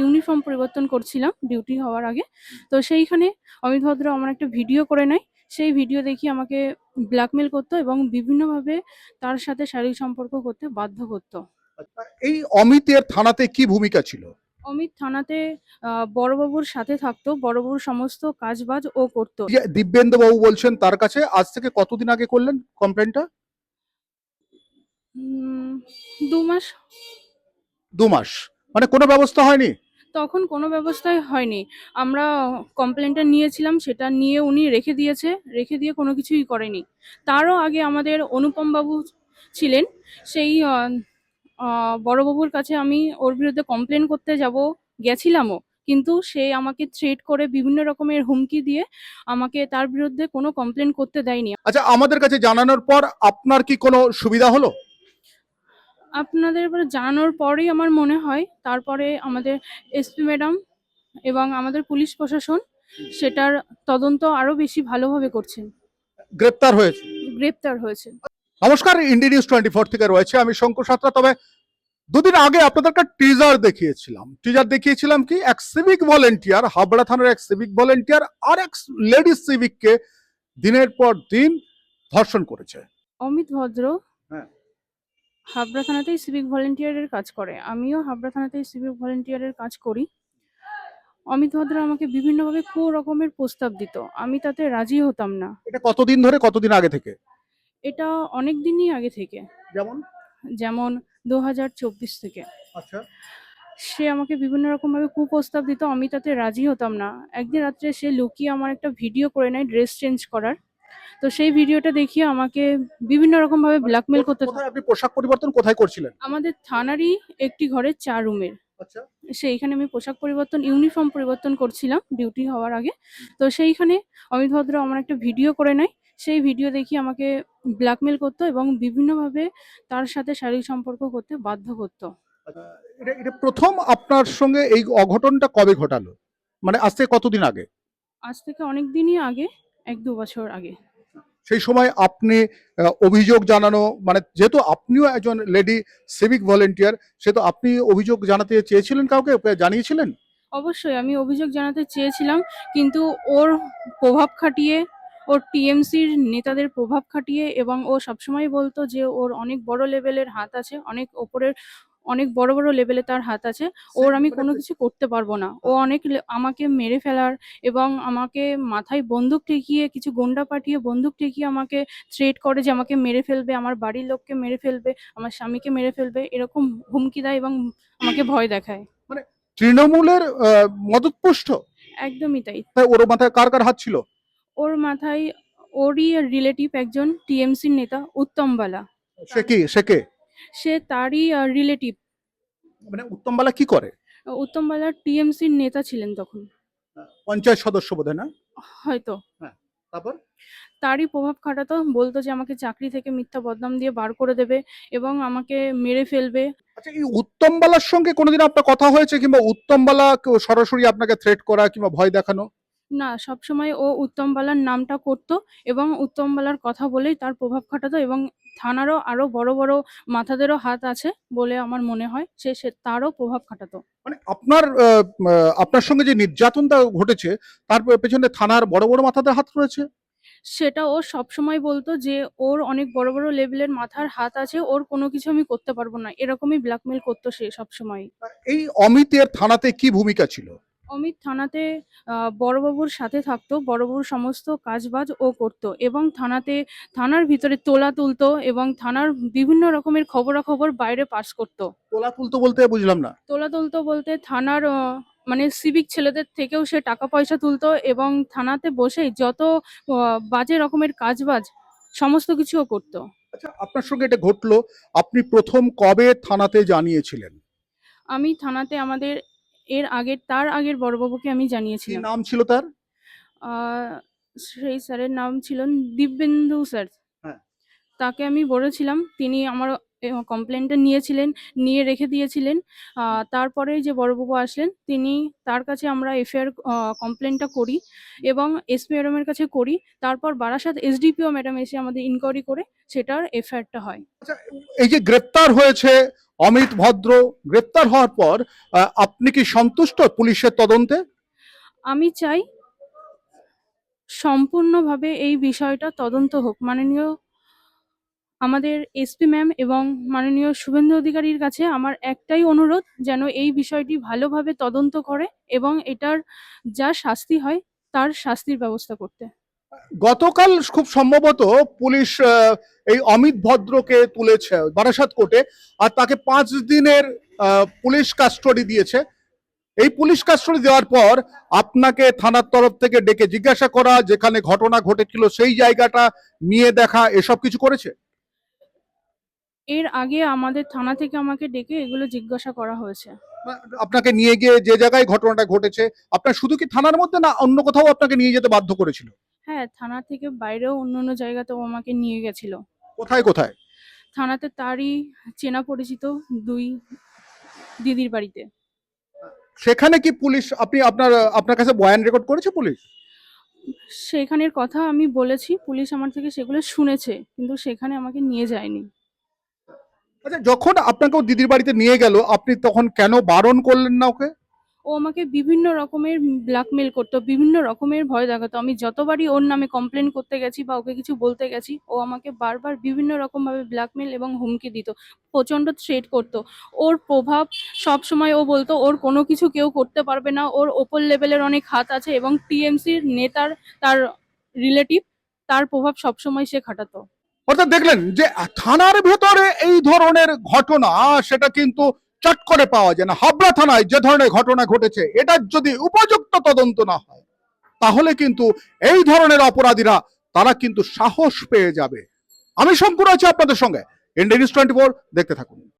Uniform পরিবর্তন করছিলাম duty হওয়ার আগে। তো সেইখানে অমিত ভদ্র আমার একটা ভিডিও করে নেয়। সেই ভিডিও দেখিয়ে আমাকে ব্ল্যাকমেল করতো এবং বিভিন্নভাবে তার সাথে শারীরিক সম্পর্ক করতে বাধ্য করতো। এই অমিতের থানাতে কি ভূমিকা ছিল? অমিত থানাতে বড়বাবুর সাথে থাকতো, বড়বাবুর সমস্ত কাজবাজ ও করতো। যে দিব্যেন্দু বাবু বলছেন তার কাছে আজ থেকে কতদিন আগে করলেন কমপ্লেনটা? 2 মাস। 2 মাস। মানে কোনো ব্যবস্থা হয়নি? তখন কোনো ব্যবস্থাই হয়নি। আমরা কমপ্লেনটা নিয়েছিলাম, সেটা নিয়ে উনি রেখে দিয়েছে, রেখে দিয়ে কোনো কিছুই করেনি। তারও আগে আমাদের অনুপম বাবু ছিলেন, সেই বড়বাবুর কাছে আমি ওর বিরুদ্ধে কমপ্লেন করতে গেছিলামও, কিন্তু সে আমাকে থ্রেট করে বিভিন্ন রকমের হুমকি দিয়ে আমাকে তার বিরুদ্ধে কোনো কমপ্লেন করতে দেয়নি। আচ্ছা, আমাদের কাছে জানানোর পর আপনার কি কোনো সুবিধা হলো? আপনাদের এবারে জানানোর পরেই আমার মনে হয়, তারপরে আমাদের এসপি ম্যাডাম এবং আমাদের পুলিশ প্রশাসন সেটার তদন্ত আরো বেশি ভালোভাবে করছেন, গ্রেপ্তার হয়েছে? গ্রেপ্তার হয়েছে। নমস্কার, ইন্ডি নিউজ 24 থেকে রয়েছে আমি শঙ্কর সাঁতরা। তবে দুদিন আগে আপনাদেরকে টিজার দেখিয়েছিলাম কি এক সিভিক ভলেন্টিয়ার, হাবড়া থানার এক সিভিক ভলেন্টিয়ার আর এক লেডি সিভিককে দিনের পর দিন ধর্ষণ করেছে। অমিত ভদ্র হ্যাঁ। হাবড়া থানাতেই সিভিক ভলেন্টিয়ারের কাজ করে, আমিও হাবড়া থানাতেই সিভিক ভলেন্টিয়ারের কাজ করি। অমিত ভদ্র আমাকে বিভিন্নভাবে খুব রকমের প্রস্তাব দিত, আমি তাতে রাজি হতাম না। এটা কতদিন ধরে, কতদিন আগে থেকে? এটা অনেক দিনই আগে থেকে, যেমন? যেমন 2024 থেকে। আচ্ছা। সে আমাকে বিভিন্ন রকম ভাবে কুপ্রস্তাব দিত, আমি তাতে রাজি হতাম না। একদিন রাত্রে সে লুকিয়ে আমার একটা ভিডিও করে নেয় ড্রেস চেঞ্জ করার। তো সেই ভিডিওটা দেখিয়ে আমাকে বিভিন্ন রকম ভাবে ব্ল্যাকমেল করতে কোথায় আপনি পোশাক পরিবর্তন কোথায় করছিলেন? আমাদের থানারই একটি ঘরে 4 রুমের। আচ্ছা। সেইখানে আমি পোশাক পরিবর্তন, ইউনিফর্ম পরিবর্তন করছিলাম ডিউটি হওয়ার আগে। তো সেইখানে অমিত ভদ্র আমার একটা ভিডিও করে নেয়। সেই ভিডিও দেখিয়ে আমাকে ব্ল্যাকমেল করতো এবং বিভিন্নভাবে তার সাথে শারীরিক সম্পর্ক করতে বাধ্য করতো। এটা এটা প্রথম আপনার সঙ্গে এই অঘটনটা কবে ঘটালো? মানে আজ থেকে কতদিন আগে? আজ থেকে অনেক দিনই আগে, 1-2 বছর আগে। সেই সময় আপনি অভিযোগ জানানো, মানে যেহেতু আপনিও একজন লেডি সিভিক ভলেন্টিয়ার, সেহেতু আপনি অভিযোগ জানাতে চেয়েছিলেন, কাউকে জানিয়েছিলেন? অবশ্যই আমি অভিযোগ জানাতে চেয়েছিলাম, কিন্তু ওর প্রভাব খাটিয়ে, ওর টিএমসির নেতাদের প্রভাব খাটিয়ে, এবং ও সবসময় বলতো যে ওর অনেক বড় লেভেলের হাত আছে, অনেক ওপরের, অনেক বড় বড় লেভেলে তার হাত আছে, ওর আমি কোনো কিছু করতে পারবো না। ও অনেক আমাকে মেরে ফেলার এবং আমাকে মাথায় বন্দুক ঠেকিয়ে, কিছু গুন্ডা পাঠিয়ে বন্দুক ঠেকিয়ে আমাকে থ্রেট করে যে আমাকে মেরে ফেলবে, আমার বাড়ির লোককে মেরে ফেলবে, আমার স্বামীকে মেরে ফেলবে, এরকম হুমকি দেয় এবং আমাকে ভয় দেখায়। মানে তৃণমূলের মদতপুষ্ট? একদমই তাই। তাই ওর মাথায় কার কার হাত ছিল? ওর মাথায় ওরই রিলেটিভ একজন টিএমসির নেতা উত্তম বালা। সে কে? সে তারই রিলেটিভ। মানে উত্তমবালা কি করে? উত্তম বালা টিএমসির নেতা ছিলেন তখন, পঞ্চায়েত সদস্য বোধহয়, না? হয়তো। হ্যাঁ। তারপর? তারই প্রভাব খাটাতো, বলতো যে আমাকে চাকরি থেকে মিথ্যা বদনাম দিয়ে বার করে দেবে এবং আমাকে মেরে ফেলবে। আচ্ছা, এই উত্তমবালার সঙ্গে কোনোদিন আপনার কথা হয়েছে, কিংবা উত্তমবালা সরাসরি আপনাকে থ্রেট করা কিংবা ভয় দেখানো? না, সবসময় ও উত্তম বালার নামটা করতো এবং উত্তম বালার কথা বলেই তার প্রভাব খাটাতো, এবং থানারও আরো বড় বড় মাথাদেরও হাত আছে বলে আমার মনে হয়, সে তারও প্রভাব খাটাতো। মানে আপনার সঙ্গে যে নির্যাতনটা ঘটেছে তার পেছনে থানার বড় বড় মাথাদের হাত রয়েছে? সেটা ও সবসময় বলতো যে ওর অনেক বড় বড় লেভেলের মাথার হাত আছে, ওর কোনো কিছু আমি করতে পারবো না, এরকমই ব্ল্যাকমেল করতো সে সবসময়। এই অমিতের থানাতে কি ভূমিকা ছিল? অমিত থানাতে বড়বাবুর সাথে থাকতো, বড়বাবুর সমস্ত কাজবাজ ও করতো, এবং থানার ভিতরে তোলা তুলতো এবং থানার বিভিন্ন রকমের খবরাখবর বাইরে পাস করতো। তোলা তুলতো বলতে বুঝলাম না। তোলা তুলতো বলতে থানার মানে সিভিক ছেলেদের থেকেও সে টাকা পয়সা তুলতো, এবং থানাতে বসেই যত বাজে রকমের কাজবাজ সমস্ত কিছুও করতো। আচ্ছা, আপনার সঙ্গে এটা ঘটলো, আপনি প্রথম কবে থানাতে জানিয়েছিলেন? আমি থানাতে আমাদের তার আগের বড়বাবুকে আমি কি জানিয়েছিলাম। নাম ছিল তার? আহ, সেই স্যারের নাম ছিলেন দিব্যেন্দু স্যার। হ্যাঁ। তাকে আমি বলেছিলাম, তিনি আমার কমপ্লেনটা নিয়েছিলেন, নিয়ে রেখে দিয়েছিলেন। তারপরে যে বড়বাবু আসলেন তিনি, তার কাছে আমরা এফআইআর কমপ্লেনটা করি এবং এসপি ম্যাডামের কাছে করি। তারপর বারাসাত এসডিপিও ম্যাডাম এসে আমাদের ইনকোয়ারি করে সেটার এফআইআরটা হয়। আচ্ছা, এই যে গ্রেপ্তার হয়েছে অমিত ভদ্র, গ্রেপ্তার হওয়ার পর আপনি কি সন্তুষ্ট পুলিশের তদন্তে? আমি চাই সম্পূর্ণভাবে এই বিষয়টা তদন্ত হোক। মাননীয় আমাদের এসপি ম্যাম এবং মাননীয় শুভেন্দু অধিকারীর কাছে আমার একটাই অনুরোধ, যেন এই বিষয়টি ভালোভাবে তদন্ত করে এবং এটার যা শাস্তি হয় তার শাস্তির ব্যবস্থা করতে। গতকাল খুব সম্ভবত পুলিশ এই অমিত ভদ্রকে তুলেছে বারাসাত কোর্টে, আর তাকে 5 দিনের পুলিশ কাস্টডি দিয়েছে। এই পুলিশ কাস্টডি দেওয়ার পর আপনাকে থানার তরফ থেকে ডেকে জিজ্ঞাসা করা, যেখানে ঘটনা ঘটেছিল সেই জায়গাটা নিয়ে দেখা, এসব কিছু করেছে? এর আগে আমাদের থানা থেকে আমাকে ডেকে এগুলো জিজ্ঞাসা করা হয়েছে। আপনাকে নিয়ে গিয়ে যে জায়গায় ঘটনাটা ঘটেছে, আপনার শুধু কি থানার মধ্যে, না অন্য কোথাও আপনাকে নিয়ে যেতে বাধ্য করেছিল? হ্যাঁ, থানা থেকে বাইরেও অন্য অন্য জায়গাতেও আমাকে নিয়ে গেছিল। কোথায় কোথায়? থানাতে তারই চেনা পরিচিত 2 দিদির বাড়িতে। সেখানে কি পুলিশ, আপনার কাছে বয়ান রেকর্ড করেছে পুলিশ? সেখানের কথা আমি বলেছি, পুলিশ আমার থেকে সেগুলো শুনেছে, কিন্তু সেখানে আমাকে নিয়ে যায়নি। আচ্ছা, যখন আপনাকে ও দিদির বাড়িতে নিয়ে গেল, আপনি তখন কেন বারণ করলেন না ওকে? ও আমাকে বিভিন্ন রকমের ব্ল্যাকমেল করতো, বিভিন্ন রকমের ভয় দেখাতো। আমি যতবারই ওর নামে কমপ্লেন করতে গেছি বা ওকে কিছু বলতে গেছি, ও আমাকে বারবার বিভিন্ন রকম ভাবে ব্ল্যাকমেল এবং হুমকি দিত, প্রচন্ড থ্রেট করতো। ওর প্রভাব সব সময়, ও বলতো ওর কোনো কিছু কেউ করতে পারবে না, ওর ওপর লেভেলের অনেক হাত আছে এবং টিএমসির নেতার, তার রিলেটিভ, তার প্রভাব সবসময় সে খাটাতো। অর্থাৎ দেখলেন যে থানার ভেতরে এই ধরনের ঘটনা, সেটা কিন্তু চট করে পাওয়া যায় না। হাবড়া থানায় যে ধরনের ঘটনা ঘটেছে, এটার যদি উপযুক্ত তদন্ত না হয়, তাহলে কিন্তু এই ধরনের অপরাধীরা তারা কিন্তু সাহস পেয়ে যাবে। আমি শঙ্কুর আছি আপনাদের সঙ্গে, ইন্ডিয়া নিউজ 24 দেখতে থাকুন।